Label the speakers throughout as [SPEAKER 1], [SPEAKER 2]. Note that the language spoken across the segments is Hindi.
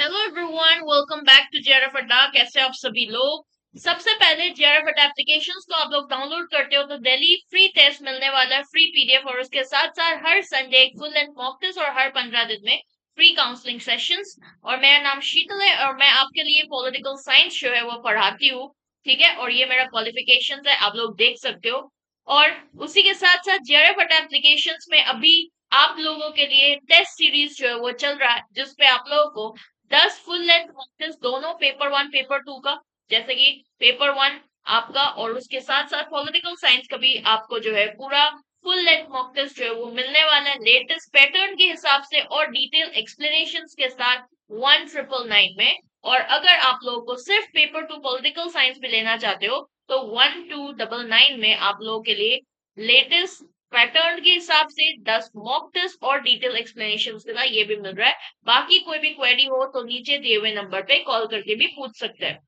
[SPEAKER 1] Hello everyone, welcome back to JRF Adda. कैसे आप सभी लोग। सबसे पहले जेआरएफ अड्डा एप्लीकेशंस को आप लोग डाउनलोड करते हो तो डेली फ्री टेस्ट मिलने वाला है, फ्री पीडीएफ, और उसके साथ साथ हर संडे एक फुल लेंथ मॉक टेस्ट और हर 15 दिन में फ्री काउंसलिंग सेशंस। और मेरा नाम शीतल है और मैं आपके लिए पॉलिटिकल साइंस जो है वो पढ़ाती हूँ। ठीक है, और ये मेरा क्वालिफिकेशन है, आप लोग देख सकते हो। और उसी के साथ साथ जेआरएफ अड्डा एप्लीकेशंस में अभी आप लोगों के लिए टेस्ट सीरीज जो है वो चल रहा है, जिसपे आप लोगों को 10 फुल लेंथ मॉक टेस्ट, दोनों पेपर 1 पेपर 2 का, जैसे कि पेपर 1 आपका और उसके साथ साथ पॉलिटिकल साइंस का भी आपको जो है पूरा फुल लेंथ मॉक टेस्ट जो है वो मिलने वाला है लेटेस्ट पैटर्न के हिसाब से और डिटेल एक्सप्लेनेशंस के साथ 1999 में। और अगर आप लोगों को सिर्फ पेपर 2 पॉलिटिकल साइंस भी लेना चाहते हो तो 1299 में आप लोगों के लिए लेटेस्ट पैटर्न के हिसाब से 10 मॉक टेस्ट और डिटेल एक्सप्लेनेशंस के साथ ये भी मिल रहा है। बाकी कोई भी क्वेरी हो तो नीचे दिए हुए नंबर पे कॉल करके भी पूछ सकते हैं।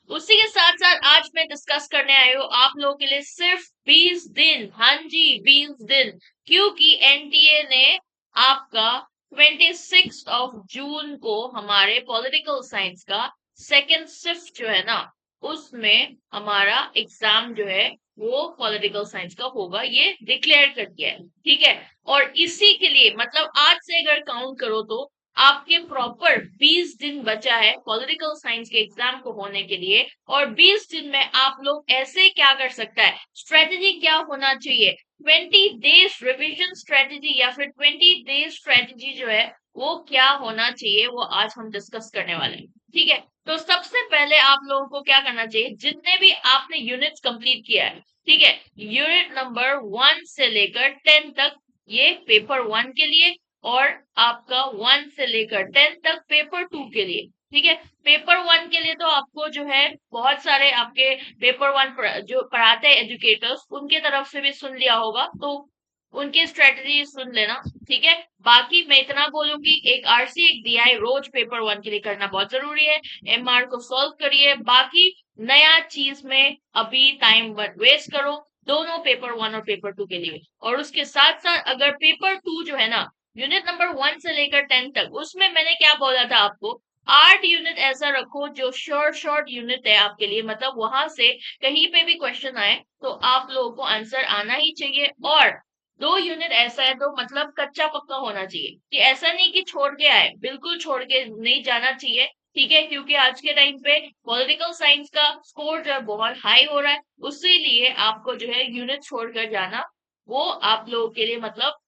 [SPEAKER 1] उसी के साथ साथ आज मैं डिस्कस करने आई हूँ आप लोगों के लिए सिर्फ 20 दिन, हाँ जी 20 दिन, क्योंकि एनटीए ने आपका 26 जून को हमारे पॉलिटिकल साइंस का सेकेंड शिफ्ट जो है ना, उसमें हमारा एग्जाम जो है वो पॉलिटिकल साइंस का होगा, ये डिक्लेयर कर दिया है। ठीक है, और इसी के लिए मतलब आज से अगर काउंट करो तो आपके प्रॉपर 20 दिन बचा है पॉलिटिकल साइंस के एग्जाम को होने के लिए। और 20 दिन में आप लोग ऐसे क्या कर सकता है, स्ट्रेटेजी क्या होना चाहिए, 20 डेज रिवीजन स्ट्रेटेजी या फिर 20 डेज स्ट्रेटेजी जो है वो क्या होना चाहिए, वो आज हम डिस्कस करने वाले हैं। ठीक है, तो सबसे पहले आप लोगों को क्या करना चाहिए, जितने भी आपने यूनिट्स कंप्लीट किया है, ठीक है, यूनिट नंबर 1 से लेकर 10 तक, ये पेपर 1 के लिए, और आपका 1 से लेकर 10 तक पेपर 2 के लिए। ठीक है, पेपर 1 के लिए तो आपको जो है बहुत सारे आपके पेपर 1 जो पढ़ाते हैं एजुकेटर्स, उनके तरफ से भी सुन लिया होगा, तो उनकी स्ट्रेटेजी सुन लेना। ठीक है, बाकी मैं इतना बोलूंगी, एक आरसी एक डीआई रोज पेपर 1 के लिए करना बहुत जरूरी है। एमआर को सॉल्व करिए, बाकी नया चीज में अभी टाइम मत वेस्ट करो, दोनों पेपर 1 और पेपर 2 के लिए। और उसके साथ साथ अगर पेपर 2 जो है ना, यूनिट नंबर 1 से लेकर 10 तक, उसमें मैंने क्या बोला था आपको, 8 यूनिट ऐसा रखो जो शॉर्ट शॉर्ट यूनिट है आपके लिए, मतलब वहां से कहीं पे भी क्वेश्चन आए तो आप लोगों को आंसर आना ही चाहिए। और 2 यूनिट ऐसा है तो मतलब कच्चा पक्का होना चाहिए, कि ऐसा नहीं कि छोड़ के आए, बिल्कुल छोड़ के नहीं जाना चाहिए। ठीक है, क्योंकि आज के टाइम पे पॉलिटिकल साइंस का स्कोर जो है बहुत हाई हो रहा है, उसी लिए आपको जो है यूनिट छोड़कर जाना वो आप लोगों के लिए मतलब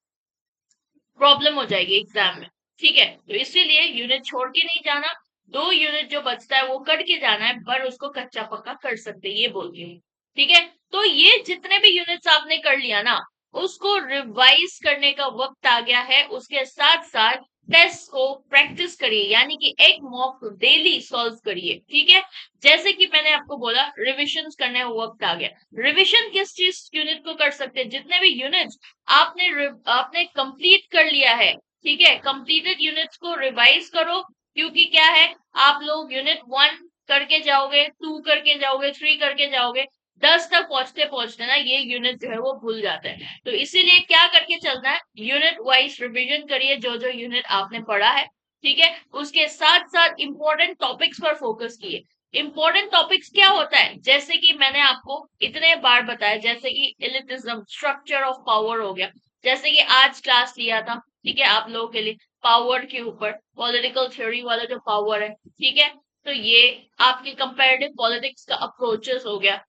[SPEAKER 1] प्रॉब्लम हो जाएगी एग्जाम में। ठीक है, तो इसीलिए यूनिट छोड़ के नहीं जाना, 2 यूनिट जो बचता है वो करके जाना है, पर उसको कच्चा पक्का कर सकते हैं, ये बोलती हूँ। ठीक है, तो ये जितने भी यूनिट्स आपने कर लिया ना, उसको रिवाइज करने का वक्त आ गया है। उसके साथ साथ टेस्ट को प्रैक्टिस करिए, यानी कि एक मॉक डेली सॉल्व करिए। ठीक है, जैसे कि मैंने आपको बोला रिविजन करने का वक्त आ गया। रिविजन किस चीज यूनिट को कर सकते हैं, जितने भी यूनिट्स आपने आपने कंप्लीट कर लिया है, ठीक है, कंप्लीटेड यूनिट्स को रिवाइज करो। क्योंकि क्या है, आप लोग यूनिट 1 करके जाओगे, 2 करके जाओगे, 3 करके जाओगे, 10 तक पहुंचते पहुंचते ना ये यूनिट जो है वो भूल जाता है। तो इसीलिए क्या करके चलना है, यूनिट वाइज रिविजन करिए जो जो यूनिट आपने पढ़ा है। ठीक है, उसके साथ साथ इंपॉर्टेंट टॉपिक्स पर फोकस किए। इंपॉर्टेंट टॉपिक्स क्या होता है, जैसे कि मैंने आपको इतने बार बताया, जैसे कि एलिटिज्म, स्ट्रक्चर ऑफ पावर हो गया, जैसे कि आज क्लास लिया था, ठीक है, आप लोगों के लिए पावर के ऊपर, पॉलिटिकल थ्योरी वाला जो पावर है। ठीक है, तो ये आपके कंपैरेटिव पॉलिटिक्स का अप्रोचेस हो गया।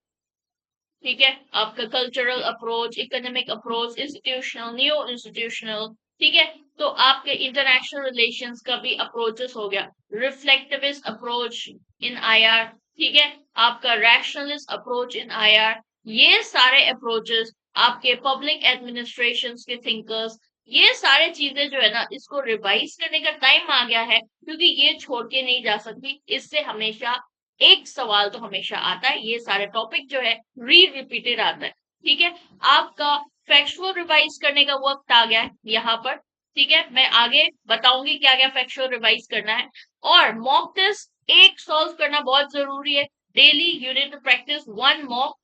[SPEAKER 1] ठीक है, आपका cultural approach, economic approach, institutional, new institutional. ठीक है, तो आपके इंटरनेशनल रिलेशंस का भी अप्रोचेस हो गया, रिफ्लेक्टिविस्ट अप्रोच इन आईआर। ठीक है, आपका रैशनलिस्ट अप्रोच इन आईआर, ये सारे अप्रोचेस, आपके पब्लिक एडमिनिस्ट्रेशन के थिंकर्स, ये सारे चीजें जो है ना, इसको रिवाइज करने का टाइम आ गया है, क्योंकि ये छोड़ के नहीं जा सकती। इससे हमेशा एक सवाल तो हमेशा आता है, ये सारे टॉपिक जो है रिपीटेड आता है। ठीक है, आपका फैक्चुअल रिवाइज करने का वक्त आ गया है यहाँ पर। ठीक है, मैं आगे बताऊंगी क्या क्या फैक्चुअल रिवाइज करना है। और मॉक टेस्ट एक सॉल्व करना बहुत जरूरी है, डेली यूनिट प्रैक्टिस 1 मॉक।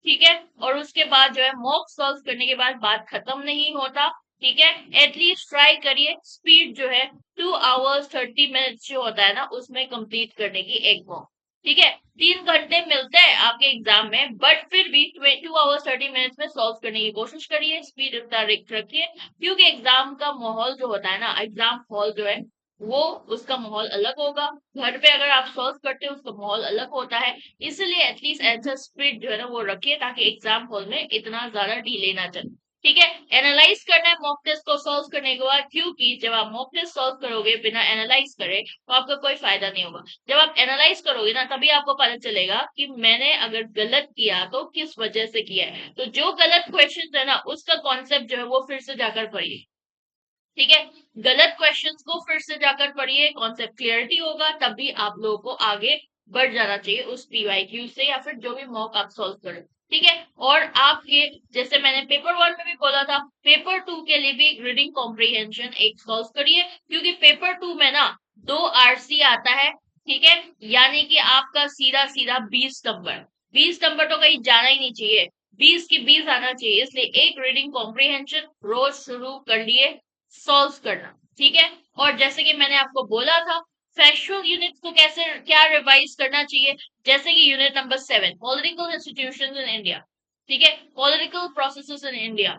[SPEAKER 1] ठीक है, और उसके बाद जो है मॉक सॉल्व करने के बाद बात खत्म नहीं होता, ठीक है, एटलीस्ट ट्राई करिए स्पीड जो है 2 hours 30 minutes जो होता है ना उसमें कंप्लीट करने की एक मॉक। ठीक है, 3 घंटे मिलते हैं आपके एग्जाम में, बट फिर भी 2 hours 30 minutes में सॉल्व करने की कोशिश करिए, स्पीड इतना रखिए, क्योंकि एग्जाम का माहौल जो होता है ना, एग्जाम हॉल जो है वो उसका माहौल अलग होगा। घर पे अगर आप सॉल्व करते हो उसका माहौल अलग होता है, इसलिए एटलीस्ट ऐसा स्पीड जो है ना वो रखिए ताकि एग्जाम हॉल में इतना ज्यादा डिले ना चले। ठीक है, एनालाइज करना है मॉक टेस्ट को सॉल्व करने के बाद, क्योंकि जब आप मॉक टेस्ट सॉल्व करोगे बिना एनालाइज करे तो आपका कोई फायदा नहीं होगा। जब आप एनालाइज करोगे ना तभी आपको पता चलेगा कि मैंने अगर गलत किया तो किस वजह से किया है। तो जो गलत क्वेश्चन है ना उसका कॉन्सेप्ट जो है वो फिर से जाकर पढ़िए। ठीक है, गलत क्वेश्चंस को फिर से जाकर पढ़िए, कॉन्सेप्ट क्लियरिटी होगा, तभी आप लोगों को आगे बढ़ जाना चाहिए उस पीवाईक्यू से या फिर जो भी मॉक आप सॉल्व करें। ठीक है, और आपके जैसे मैंने पेपर 1 में भी बोला था, पेपर 2 के लिए भी रीडिंग कॉम्प्रिहेंशन एक सॉल्व करिए, क्योंकि पेपर 2 में ना 2 RC आता है। ठीक है, यानी कि आपका सीधा सीधा 20 नंबर, 20 नंबर तो कहीं जाना ही नहीं चाहिए, 20 की 20 आना चाहिए, इसलिए एक रीडिंग कॉम्प्रिहेंशन रोज शुरू कर लिए सॉल्व करना। ठीक है, और जैसे कि मैंने आपको बोला था फैक्चुअल यूनिट्स को कैसे क्या रिवाइज करना चाहिए, जैसे कि unit number 7 political institutions in India. ठीक है, पॉलिटिकल प्रोसेसेस इन इंडिया,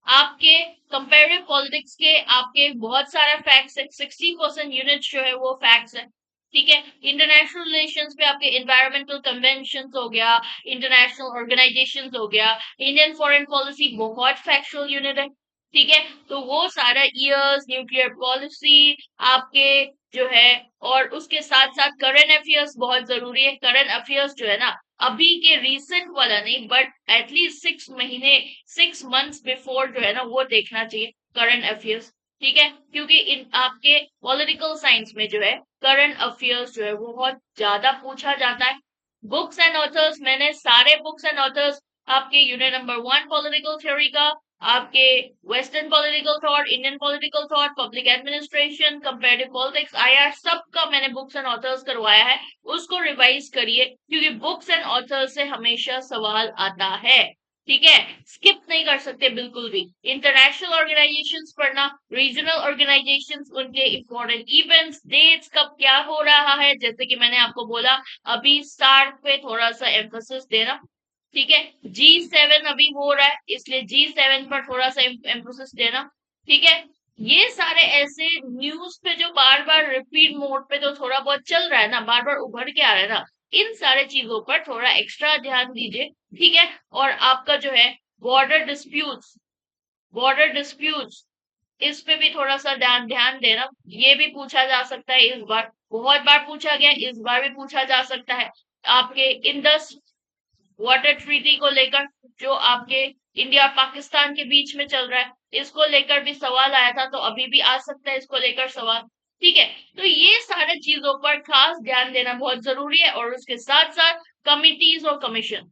[SPEAKER 1] आपके कंपेरेटिव पॉलिटिक्स के आपके बहुत सारे फैक्ट्स है, 60% यूनिट जो है वो फैक्ट्स है। ठीक है, इंटरनेशनल रिलेशंस पे आपके एनवायरमेंटल कन्वेंशन हो गया, इंटरनेशनल ऑर्गेनाइजेशन हो गया, इंडियन फॉरेन पॉलिसी बहुत फैक्चुअल यूनिट है। ठीक है, तो वो सारा ईयर्स, न्यूक्लियर पॉलिसी आपके जो है, और उसके साथ साथ करंट अफेयर्स बहुत जरूरी है। करंट अफेयर्स जो है ना अभी के रिसेंट वाला नहीं, बट एटलीस्ट 6 महीने 6 मंथ्स बिफोर जो है ना वो देखना चाहिए करंट अफेयर्स। ठीक है, क्योंकि इन आपके पॉलिटिकल साइंस में जो है करंट अफेयर्स जो है वो बहुत ज्यादा पूछा जाता है। बुक्स एंड ऑथर्स, मैंने सारे बुक्स एंड ऑथर्स आपके यूनिट नंबर 1 पॉलिटिकल थ्योरी का, आपके western political thought, Indian political thought, public administration, comparative politics, IR, सबका मैंने बुक्स एंड ऑथर्स करवाया है, उसको रिवाइज करिए, क्योंकि बुक्स एंड ऑथर्स से हमेशा सवाल आता है। ठीक है, स्किप नहीं कर सकते बिल्कुल भी। इंटरनेशनल ऑर्गेनाइजेशंस पढ़ना, रीजनल ऑर्गेनाइजेशंस, उनके इंपॉर्टेंट इवेंट्स, डेट्स, कब क्या हो रहा है, जैसे कि मैंने आपको बोला अभी स्टार्ट पे थोड़ा सा एम्फोसिस देना। ठीक है, G7 अभी हो रहा है, इसलिए G7 पर थोड़ा सा एम्फोसिस देना। ठीक है, ये सारे ऐसे न्यूज पे जो बार बार रिपीट मोड पे जो थोड़ा बहुत चल रहा है ना, बार बार उभर के आ रहा है ना, इन सारे चीजों पर थोड़ा एक्स्ट्रा ध्यान दीजिए। ठीक है, और आपका जो है बॉर्डर डिस्प्यूट्स, बॉर्डर डिस्प्यूट्स, इस पे भी थोड़ा सा ध्यान ध्यान देना, ये भी पूछा जा सकता है, इस बार बहुत बार पूछा गया, इस बार भी पूछा जा सकता है। आपके इंडस वाटर ट्रीटी को लेकर जो आपके इंडिया पाकिस्तान के बीच में चल रहा है, इसको लेकर भी सवाल आया था, तो अभी भी आ सकता है इसको लेकर सवाल। ठीक है, तो ये सारे चीजों पर खास ध्यान देना बहुत जरूरी है, और उसके साथ साथ कमिटीज और commission,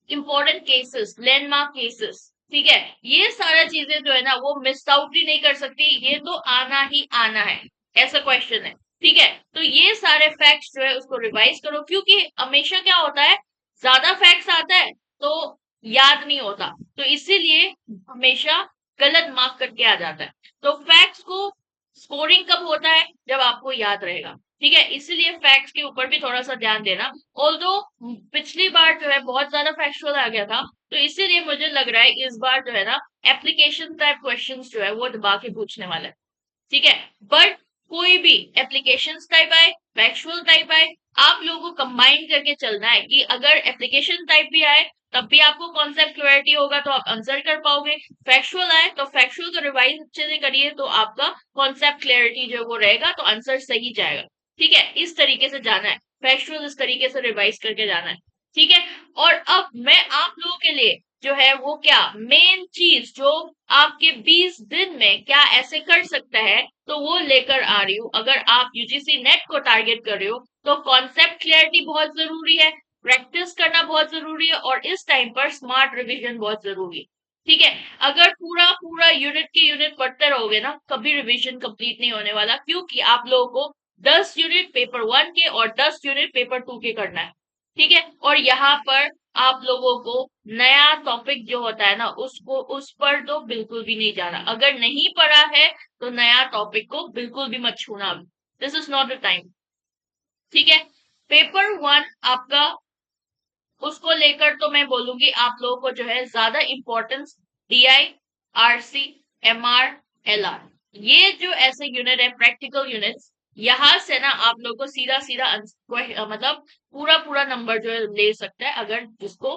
[SPEAKER 1] important cases, landmark cases, ठीक है, ये सारा चीजें जो है ना वो मिस आउट ही नहीं कर सकती, ये तो आना ही आना है, ऐसा क्वेश्चन है। ठीक है, तो ये सारे फैक्ट्स जो है उसको रिवाइज करो, क्योंकि हमेशा क्या होता है, ज्यादा फैक्ट्स आता है तो याद नहीं होता, तो इसीलिए हमेशा गलत मार्क करके आ जाता है। तो फैक्ट्स को स्कोरिंग कब होता है, जब आपको याद रहेगा। ठीक है, इसीलिए फैक्ट्स के ऊपर भी थोड़ा सा ध्यान देना। ऑल्दो पिछली बार जो है बहुत ज्यादा फैक्चुअल आ गया था, तो इसीलिए मुझे लग रहा है इस बार जो है ना एप्लीकेशन टाइप क्वेश्चंस जो है वो दबा के पूछने वाला है। ठीक है, बट कोई भी एप्लीकेशन टाइप आए, फैक्चुअल टाइप आए, आप लोगों को कंबाइन करके चलना है कि अगर एप्लीकेशन टाइप भी आए तब भी आपको कॉन्सेप्ट क्लैरिटी होगा तो आप आंसर कर पाओगे, फैक्चुअल आए तो फैक्चुअल को रिवाइज अच्छे से करिए तो आपका कॉन्सेप्ट क्लैरिटी जो वो रहेगा, तो आंसर सही जाएगा। ठीक है, इस तरीके से जाना है, फैक्चुअल इस तरीके से रिवाइज करके जाना है। ठीक है, और अब मैं आप लोगों के लिए जो है वो क्या मेन चीज जो आपके 20 दिन में क्या ऐसे कर सकता है तो वो लेकर आ रही हूँ। अगर आप यूजीसी नेट को टारगेट कर रहे हो तो कॉन्सेप्ट क्लैरिटी बहुत जरूरी है, प्रैक्टिस करना बहुत जरूरी है, और इस टाइम पर स्मार्ट रिवीजन बहुत जरूरी है। ठीक है, अगर पूरा पूरा यूनिट के यूनिट पढ़ते रहोगे ना कभी रिवीजन कंप्लीट नहीं होने वाला, क्योंकि आप लोगों को 10 यूनिट पेपर 1 के और 10 यूनिट पेपर 2 के करना है। ठीक है, और यहाँ पर आप लोगों को नया टॉपिक जो होता है ना उसको उस पर तो बिल्कुल भी नहीं जाना। अगर नहीं पढ़ा है तो नया टॉपिक को बिल्कुल भी मत छूना। This is not the time. ठीक है। पेपर 1 आपका, उसको लेकर तो मैं बोलूंगी आप लोगों को जो है ज्यादा importance DI, RC, MR, LR, ये जो ऐसे यूनिट है प्रैक्टिकल यूनिट्स, यहाँ से ना आप लोगों को सीधा सीधा मतलब पूरा पूरा नंबर जो है ले सकता है, अगर जिसको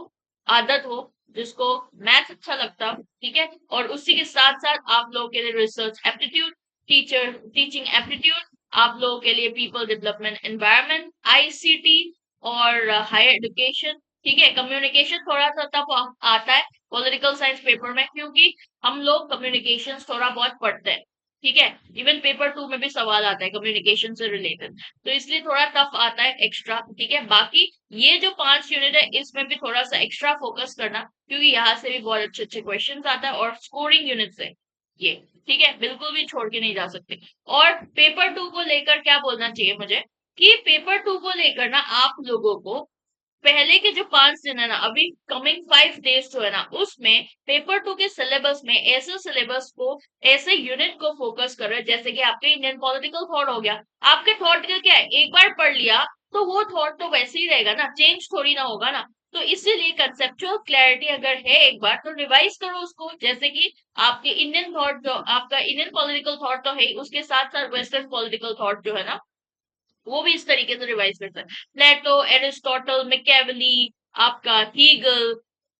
[SPEAKER 1] आदत हो, जिसको मैथ अच्छा लगता हो। ठीक है। और उसी के साथ साथ आप लोगों के लिए रिसर्च एप्टीट्यूड, टीचिंग एप्टीट्यूड, आप लोगों के लिए पीपल डेवलपमेंट एनवायरनमेंट, आईसीटी और हायर एजुकेशन। ठीक है। कम्युनिकेशन थोड़ा सा टफ आता है पॉलिटिकल साइंस पेपर में, क्योंकि हम लोग कम्युनिकेशन थोड़ा बहुत पढ़ते हैं। ठीक है। इवन पेपर 2 में भी सवाल आता है कम्युनिकेशन से रिलेटेड, तो इसलिए थोड़ा टफ आता है एक्स्ट्रा। ठीक है। बाकी ये जो 5 यूनिट है इसमें भी थोड़ा सा एक्स्ट्रा फोकस करना, क्योंकि यहाँ से भी बहुत अच्छे अच्छे क्वेश्चन आता है और स्कोरिंग यूनिट से ये। ठीक है। बिल्कुल भी छोड़ के नहीं जा सकते। और पेपर 2 को लेकर क्या बोलना चाहिए मुझे, कि पेपर 2 को लेकर ना आप लोगों को पहले के जो 5 दिन है ना, अभी कमिंग 5 डेज जो है ना, उसमें पेपर 2 के सिलेबस में ऐसे सिलेबस को, ऐसे यूनिट को फोकस कर रहे हैं, जैसे कि आपके इंडियन पॉलिटिकल थॉट हो गया। आपके थॉट का क्या है, एक बार पढ़ लिया तो वो थॉट तो वैसे ही रहेगा ना, चेंज थोड़ी ना होगा ना। तो इसीलिए कंसेप्चुअल क्लैरिटी अगर है एक बार तो रिवाइज करो उसको, जैसे कि आपके इंडियन थॉट, जो आपका इंडियन पॉलिटिकल थॉट तो है ही, उसके साथ साथ वेस्टर्न पॉलिटिकल थॉट जो है ना, वो भी इस तरीके से रिवाइज करता है। प्लेटो, एरिस्टोटल, मैकियावेली, आपका हीगल,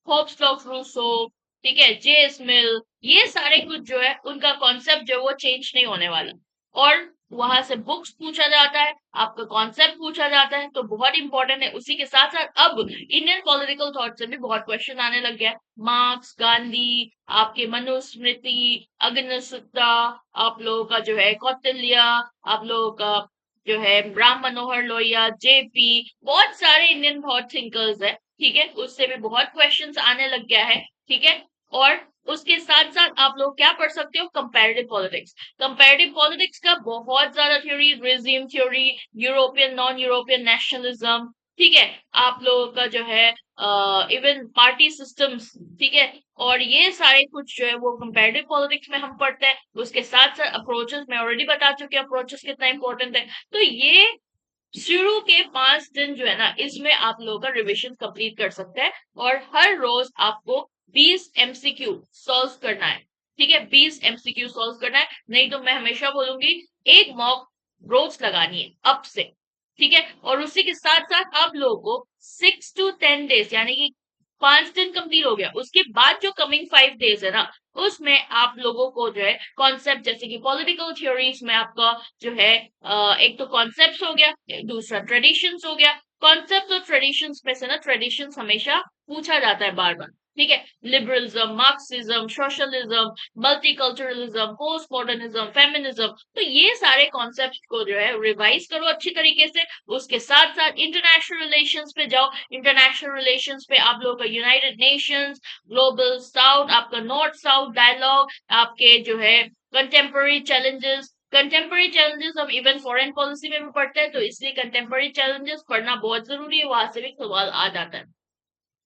[SPEAKER 1] होब्स ऑफ रूसो, ठीक है, जे एस मिल, ये सारे कुछ जो है उनका कॉन्सेप्ट जो है वो चेंज नहीं होने वाला। और वहां से बुक्स पूछा जाता है, आपका कॉन्सेप्ट पूछा जाता है, तो बहुत इंपॉर्टेंट है। उसी के साथ साथ अब इंडियन पॉलिटिकल थॉट से भी बहुत क्वेश्चन आने लग गया है। मार्क्स, गांधी, आपके मनुस्मृति, अग्निसुत्ता, आप लोगों का जो है कौटिल्य, आप लोगों का जो है राम मनोहर लोहिया, जेपी, बहुत सारे इंडियन थॉट थिंकर्स है। ठीक है। उससे भी बहुत क्वेश्चंस आने लग गया है। ठीक है। और उसके साथ साथ आप लोग क्या पढ़ सकते हो, कंपैरेटिव पॉलिटिक्स। कंपैरेटिव पॉलिटिक्स का बहुत ज्यादा theory, regime theory, European non European nationalism. ठीक है। आप लोगों का जो है इवन पार्टी सिस्टम्स। ठीक है। और ये सारे कुछ जो है वो कंपैरेटिव पॉलिटिक्स में हम पढ़ते हैं। उसके साथ साथ अप्रोचेस, मैं ऑलरेडी बता चुकी हूँ अप्रोचेस कितना इंपॉर्टेंट है। तो ये शुरू के 5 दिन जो है ना, इसमें आप लोगों का रिविजन कंप्लीट कर सकते हैं। और हर रोज आपको 20 एमसीक्यू सॉल्व करना है। ठीक है। 20 एमसीक्यू सॉल्व करना है, नहीं तो मैं हमेशा बोलूंगी एक मॉक रोज लगानी है अब से। ठीक है। और उसी के साथ साथ आप लोगों को 6 to 10 डेज, यानी कि 5 दिन कंप्लीट हो गया, उसके बाद जो कमिंग 5 डेज है ना, उसमें आप लोगों को जो है कॉन्सेप्ट, जैसे कि पॉलिटिकल थ्योरीज में आपका जो है एक तो कॉन्सेप्ट हो गया, दूसरा ट्रेडिशंस हो गया। कॉन्सेप्ट और ट्रेडिशंस में से ना, ट्रेडिशंस हमेशा पूछा जाता है बार बार। ठीक है। Liberalism, Marxism, socialism, multiculturalism, post modernism, feminism, तो ये सारे कॉन्सेप्ट को जो है रिवाइज करो अच्छी तरीके से। उसके साथ साथ इंटरनेशनल रिलेशंस पे जाओ। इंटरनेशनल रिलेशंस पे आप लोगों का यूनाइटेड नेशंस, ग्लोबल साउथ, आपका नॉर्थ साउथ डायलॉग, आपके जो है कंटेम्पररी चैलेंजेस हम इवन फॉरेन पॉलिसी में भी पढ़ते हैं, तो इसलिए कंटेम्पररी चैलेंजेस पढ़ना बहुत जरूरी है, वहां से भी सवाल आ जाता है।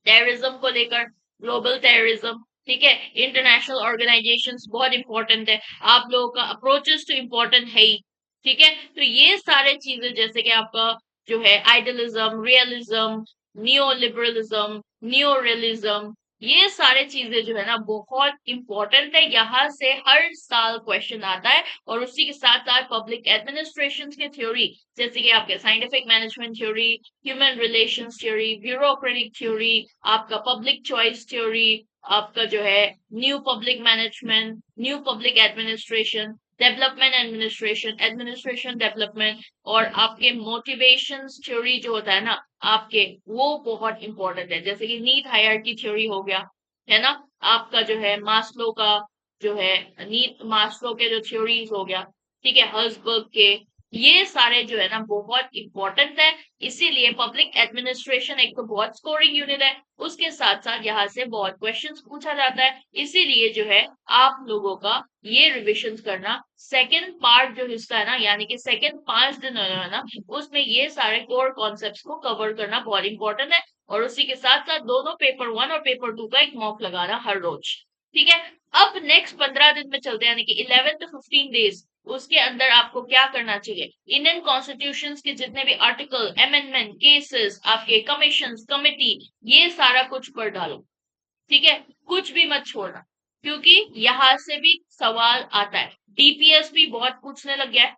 [SPEAKER 1] टेररिज्म को लेकर, ग्लोबल टेररिज्म, ठीक है, इंटरनेशनल ऑर्गेनाइजेशंस बहुत इंपॉर्टेंट है। आप लोगों का अप्रोचेस तो इंपॉर्टेंट है ही। ठीक है। तो ये सारे चीजें, जैसे कि आपका जो है idealism, realism, neo liberalism, neo realism, ये सारे चीजें जो है ना बहुत इंपॉर्टेंट है। यहाँ से हर साल क्वेश्चन आता है। और उसी के साथ साथ पब्लिक एडमिनिस्ट्रेशन की थ्योरी, जैसे कि आपके scientific management theory, human relations theory, bureaucratic theory, आपका पब्लिक चॉइस थ्योरी, आपका जो है new public management, new public administration, development administration, administration development, और आपके मोटिवेशन थ्योरी जो होता है ना आपके, वो बहुत इंपॉर्टेंट है। जैसे कि नीड हायरार्की थ्योरी हो गया, है ना, आपका जो है मास्लो का जो है नीड, मास्लो के जो थ्योरीज हो गया, ठीक है, हर्सबर्ग के, ये सारे जो है ना बहुत इंपॉर्टेंट है। इसीलिए पब्लिक एडमिनिस्ट्रेशन एक तो बहुत स्कोरिंग यूनिट है, उसके साथ साथ यहाँ से बहुत क्वेश्चंस पूछा जाता है। इसीलिए जो है आप लोगों का ये रिविजन करना, सेकंड पार्ट जो हिस्सा है ना, यानी कि सेकंड 5 दिन है ना, उसमें ये सारे कोर कॉन्सेप्ट्स को कवर करना बहुत इंपॉर्टेंट है। और उसी के साथ साथ दोनों पेपर 1 और पेपर 2 का एक मॉक लगाना हर रोज। ठीक है, अब नेक्स्ट 15 दिन में चलते हैं, यानी कि 11 to 15 डेज, उसके अंदर आपको क्या करना चाहिए, इंडियन कॉन्स्टिट्यूशन के जितने भी आर्टिकल, अमेंडमेंट, केसेस, आपके कमीशन, कमिटी, ये सारा कुछ पढ़ डालो। ठीक है, कुछ भी मत छोड़ना, क्योंकि यहां से भी सवाल आता है। डीपीएस भी बहुत पूछने लग गया है,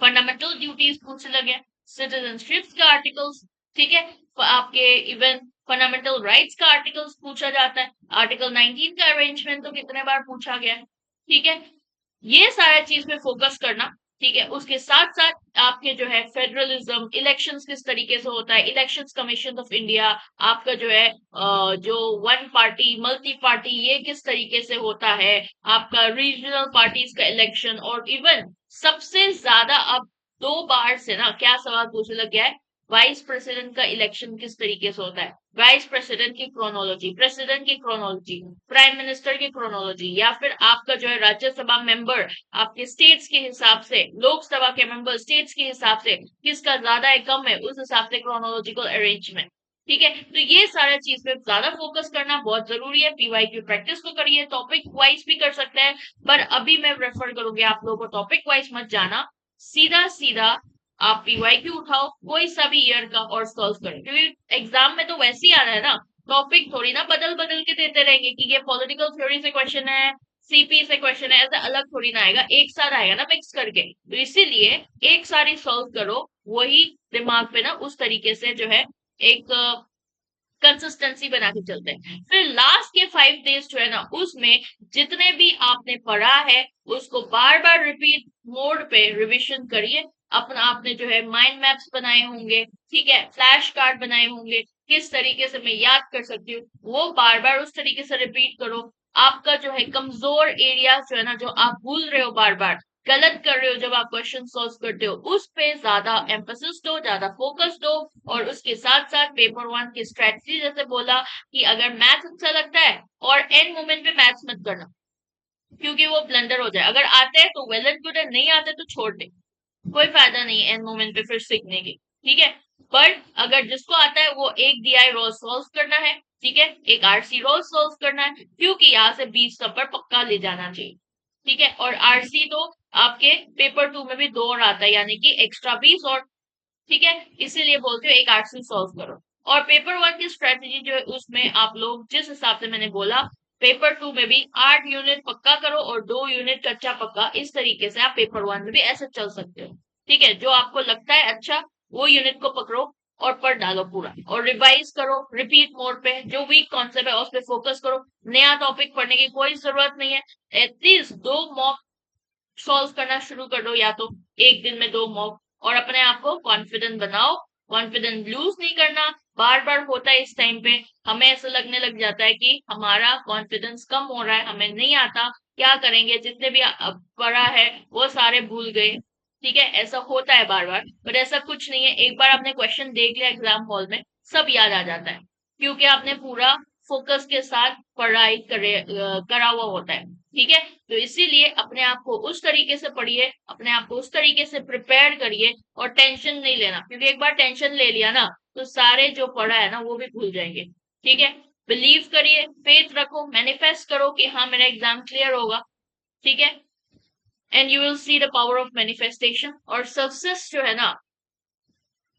[SPEAKER 1] फंडामेंटल ड्यूटीज पूछने लगे, सिटीजनशिप का आर्टिकल्स, ठीक है, आपके इवन फंडामेंटल राइट्स का आर्टिकल्स पूछा जाता है, आर्टिकल 19 का अरेंजमेंट तो कितने बार पूछा गया है। ठीक है, ये सारा चीज पे फोकस करना। ठीक है, उसके साथ साथ आपके जो है फेडरलिज्म, इलेक्शंस किस तरीके से होता है, इलेक्शंस कमीशन ऑफ इंडिया, आपका जो है जो वन पार्टी मल्टी पार्टी ये किस तरीके से होता है, आपका रीजनल पार्टीज का इलेक्शन, और इवन सबसे ज्यादा अब 2 बार से ना क्या सवाल पूछने लग गया है, वाइस प्रेसिडेंट का इलेक्शन किस तरीके से होता है, वाइस प्रेसिडेंट की क्रोनोलॉजी, प्रेसिडेंट की क्रोनोलॉजी, प्राइम मिनिस्टर की क्रोनोलॉजी, या फिर आपका जो है राज्यसभा मेंबर आपके स्टेट्स के हिसाब से, लोकसभा के मेंबर स्टेट्स के हिसाब से किसका ज्यादा है कम है, उस हिसाब से क्रोनोलॉजिकल अरेंजमेंट। ठीक है, तो ये सारा चीज पे ज्यादा फोकस करना बहुत जरूरी है। पीवाई की प्रैक्टिस तो करिए, टॉपिक वाइज भी कर सकते हैं, पर अभी मैं रेफर करूंगी आप लोगों को टॉपिक वाइज मत जाना, सीधा सीधा आप पीवाई क्यू उठाओ कोई सा भी ईयर का और सॉल्व करो, क्योंकि एग्जाम में तो वैसे ही आ रहा है ना, टॉपिक थोड़ी ना बदल बदल के देते रहेंगे कि ये पॉलिटिकल थ्योरी से क्वेश्चन है, सीपी से क्वेश्चन है, ऐसा अलग थोड़ी ना आएगा, एक साथ आएगा ना मिक्स करके, तो इसीलिए एक सारी सॉल्व करो, वही दिमाग पे ना उस तरीके से जो है एक कंसिस्टेंसी बना के चलते हैं। फिर लास्ट के 5 डेज जो है ना, उसमें जितने भी आपने पढ़ा है उसको बार बार रिपीट मोड पे रिविजन करिए। अपना आपने जो है माइंड मैप्स बनाए होंगे, ठीक है, फ्लैश कार्ड बनाए होंगे, किस तरीके से मैं याद कर सकती हूँ, वो बार बार उस तरीके से रिपीट करो। आपका जो है कमजोर एरिया जो है ना, जो आप भूल रहे हो बार बार, गलत कर रहे हो जब आप क्वेश्चन सॉल्व करते हो, उस पे ज्यादा एम्फोसिस दो, ज्यादा फोकस दो। और उसके साथ साथ पेपर 1 की स्ट्रेटजी, जैसे बोला कि अगर मैथ्स अच्छा लगता है और एंड मोमेंट पे मैथ्स मत करना, क्योंकि वो ब्लंडर हो जाए, अगर आते हैं तो वेल एंड गुड है, नहीं आते तो छोड़ दे, कोई फायदा नहीं है एंड मोमेंट पे फिर सीखने की। ठीक है, पर अगर जिसको आता है वो एक डीआई रोज सॉल्व करना है, ठीक है, एक आरसी रोज सॉल्व करना है, क्योंकि यहाँ से 20 नंबर पक्का ले जाना चाहिए। ठीक है, और आरसी तो आपके पेपर 2 में भी 2 और आता है, यानी कि एक्स्ट्रा 20 और, ठीक है, इसीलिए बोलते हो एक आरसी सॉल्व करो। और पेपर 1 की स्ट्रेटेजी जो है उसमें आप लोग जिस हिसाब से मैंने बोला, पेपर 2 में भी 8 यूनिट पक्का करो और 2 यूनिट कच्चा पक्का, इस तरीके से आप पेपर 1 में भी ऐसे चल सकते हो। ठीक है, जो आपको लगता है अच्छा वो यूनिट को पकड़ो और पढ़ डालो पूरा, और रिवाइज करो रिपीट मोड पे, जो वीक कॉन्सेप्ट है उस पे फोकस करो, नया टॉपिक पढ़ने की कोई जरूरत नहीं है। एटलीस्ट 2 मॉक सॉल्व करना शुरू कर दो, या तो एक दिन में 2 मॉक, और अपने आप को कॉन्फिडेंट बनाओ, कॉन्फिडेंस लूज नहीं करना। बार बार होता है इस टाइम पे हमें ऐसा लगने लग जाता है कि हमारा कॉन्फिडेंस कम हो रहा है, हमें नहीं आता, क्या करेंगे, जितने भी पढ़ा है वो सारे भूल गए। ठीक है, ऐसा होता है बार बार, पर ऐसा कुछ नहीं है, एक बार आपने क्वेश्चन देख लिया एग्जाम हॉल में सब याद आ जाता है, क्योंकि आपने पूरा फोकस के साथ पढ़ाई करा हुआ होता है। ठीक है, तो इसीलिए अपने आप को उस तरीके से पढ़िए, अपने आप को उस तरीके से प्रिपेयर करिए, और टेंशन नहीं लेना, क्योंकि एक बार टेंशन ले लिया ना तो सारे जो पढ़ा है ना वो भी भूल जाएंगे। ठीक है, बिलीव करिए, फेथ रखो, मैनिफेस्ट करो कि हाँ मेरा एग्जाम क्लियर होगा। ठीक है, and you will see the power of manifestation. और सक्सेस जो है ना,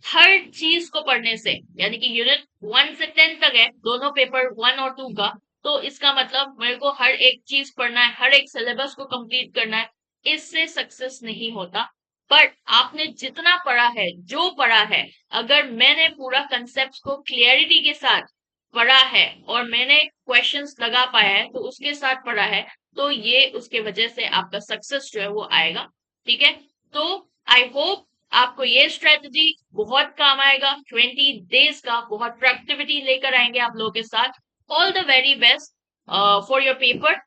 [SPEAKER 1] हर चीज को पढ़ने से, यानी कि यूनिट 1 से 10 तक है दोनों पेपर 1 और 2 का, तो इसका मतलब मेरे को हर एक चीज पढ़ना है, हर एक सिलेबस को कंप्लीट करना है, इससे सक्सेस नहीं होता। बट आपने जितना पढ़ा है, जो पढ़ा है, अगर मैंने पूरा कंसेप्ट को क्लियरिटी के साथ पढ़ा है और मैंने क्वेश्चंस लगा पाया है तो उसके साथ पढ़ा है, तो ये उसके वजह से आपका सक्सेस जो है वो आएगा। ठीक है, तो आई होप आपको ये स्ट्रेटजी बहुत काम आएगा, 20 डेज का बहुत प्रोडक्टिविटी लेकर आएंगे आप लोगों के साथ। All the very best for your paper,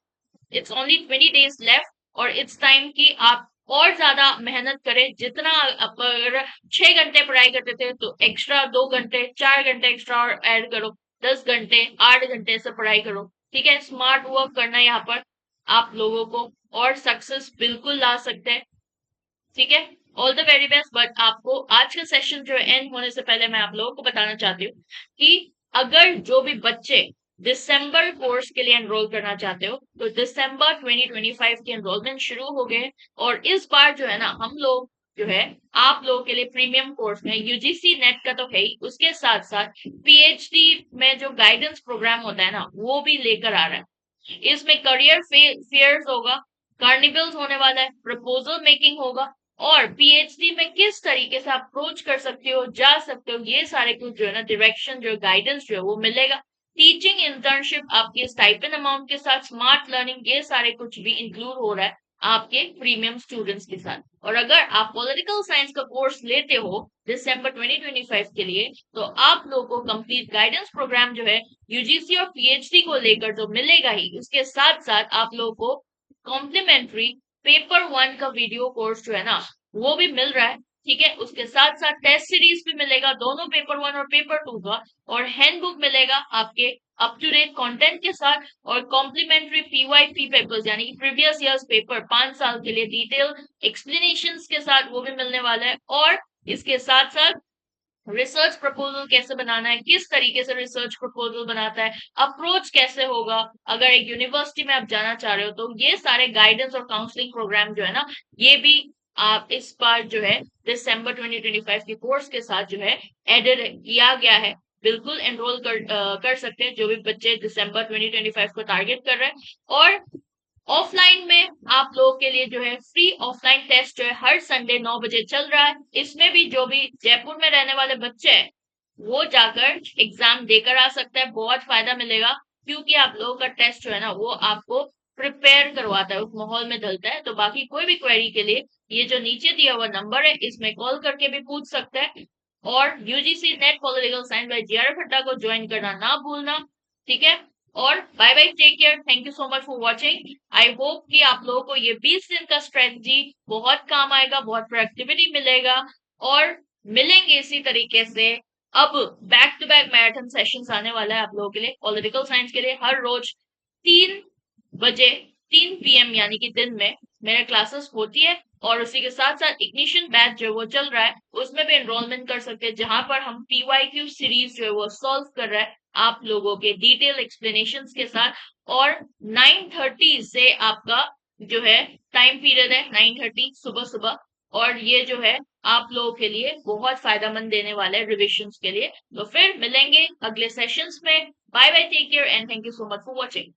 [SPEAKER 1] it's only 20 days left, और इट्स टाइम कि आप और ज्यादा मेहनत करें, जितना आप अगर 6 घंटे पढ़ाई करते थे तो एक्स्ट्रा 2 घंटे 4 घंटे एक्स्ट्रा और ऐड करो, 10 घंटे 8 घंटे से पढ़ाई करो। ठीक है, स्मार्ट वर्क करना यहाँ पर आप लोगों को, और सक्सेस बिल्कुल ला सकते हैं। ठीक है, all the very best. But आपको आज का सेशन जो एंड होने से पहले मैं आप लोगों को बताना चाहती हूँ कि अगर जो भी बच्चे दिसंबर कोर्स के लिए एनरोल करना चाहते हो तो दिसंबर 2025 की एनरोलमेंट शुरू हो गए। और इस बार जो है ना हम लोग जो है आप लोगों के लिए प्रीमियम कोर्स में यूजीसी नेट का तो है ही, उसके साथ साथ पीएचडी में जो गाइडेंस प्रोग्राम होता है ना वो भी लेकर आ रहा है। इसमें करियर फेयर्स होगा, कार्निवल्स होने वाला है, प्रपोजल मेकिंग होगा, और पीएचडी में किस तरीके से आप अप्रोच कर सकते हो, जा सकते हो, ये सारे कुछ जो है ना डायरेक्शन जो गाइडेंस जो है वो मिलेगा। टीचिंग इंटर्नशिप आपके स्टाइपेंड अमाउंट के साथ, स्मार्ट लर्निंग, ये सारे कुछ भी इंक्लूड हो रहा है आपके प्रीमियम स्टूडेंट्स के साथ। और अगर आप पॉलिटिकल साइंस का कोर्स लेते हो दिसंबर 2025 के लिए तो आप लोगों को कंप्लीट गाइडेंस प्रोग्राम जो है यूजीसी और पीएचडी को लेकर तो मिलेगा ही, उसके साथ साथ आप लोगों को कॉम्प्लीमेंट्री पेपर 1 का वीडियो कोर्स जो है ना वो भी मिल रहा है। ठीक है, उसके साथ साथ टेस्ट सीरीज भी मिलेगा दोनों पेपर 1 और पेपर 2 का, और हैंडबुक मिलेगा आपके अप टू डेट कंटेंट के साथ, और कॉम्प्लीमेंट्री पीवाईपी पेपर्स यानी कि प्रीवियस ईयर्स पेपर 5 साल के लिए डिटेल एक्सप्लेनेशंस के साथ वो भी मिलने वाला है। और इसके साथ साथ रिसर्च प्रपोजल कैसे बनाना है, किस तरीके से रिसर्च प्रपोजल बनाता है, अप्रोच कैसे होगा, अगर एक यूनिवर्सिटी में आप जाना चाह रहे हो तो ये सारे गाइडेंस और काउंसलिंग प्रोग्राम जो है ना ये भी आप इस बार जो है दिसंबर 2025 के कोर्स के साथ जो है एडेड किया गया है। बिल्कुल एनरोल कर सकते हैं जो भी बच्चे दिसंबर 2025 को टारगेट कर रहे हैं। और ऑफलाइन में आप लोगों के लिए जो है फ्री ऑफलाइन टेस्ट जो है हर संडे 9 बजे चल रहा है। इसमें भी जो भी जयपुर में रहने वाले बच्चे हैं वो जाकर एग्जाम देकर आ सकता है, बहुत फायदा मिलेगा, क्योंकि आप लोगों का टेस्ट जो है ना वो आपको प्रिपेयर करवाता है, उस माहौल में ढलता है। तो बाकी कोई भी क्वेरी के लिए ये जो नीचे दिया हुआ नंबर है इसमें कॉल करके भी पूछ सकते हैं। और UGC NET political science by GR Khatta को ज्वाइन करना ना भूलना। ठीक है, और bye bye, take care, thank you so much for watching. I hope कि आप लोगों को ये 20 दिन का स्ट्रेटजी बहुत काम आएगा, बहुत प्रोडक्टिविटी मिलेगा। और मिलेंगे इसी तरीके से। अब back to back marathon sessions आने वाला है आप लोगों के लिए पॉलिटिकल साइंस के लिए, हर रोज 3 बजे 3 PM यानी कि दिन में मेरे क्लासेस होती है। और उसी के साथ साथ इग्निशन बैच जो वो चल रहा है उसमें भी एनरोलमेंट कर सकते हैं, जहां पर हम पीवाईक्यू सीरीज जो है वो सॉल्व कर रहा है आप लोगों के डिटेल एक्सप्लेनेशन के साथ। और 9:30 से आपका जो है टाइम पीरियड है, 9:30 सुबह सुबह। और ये जो है आप लोगों के लिए बहुत फायदेमंद देने वाला है रिविजन के लिए। तो फिर मिलेंगे अगले सेशंस में। Bye bye, take care and thank you so much for watching.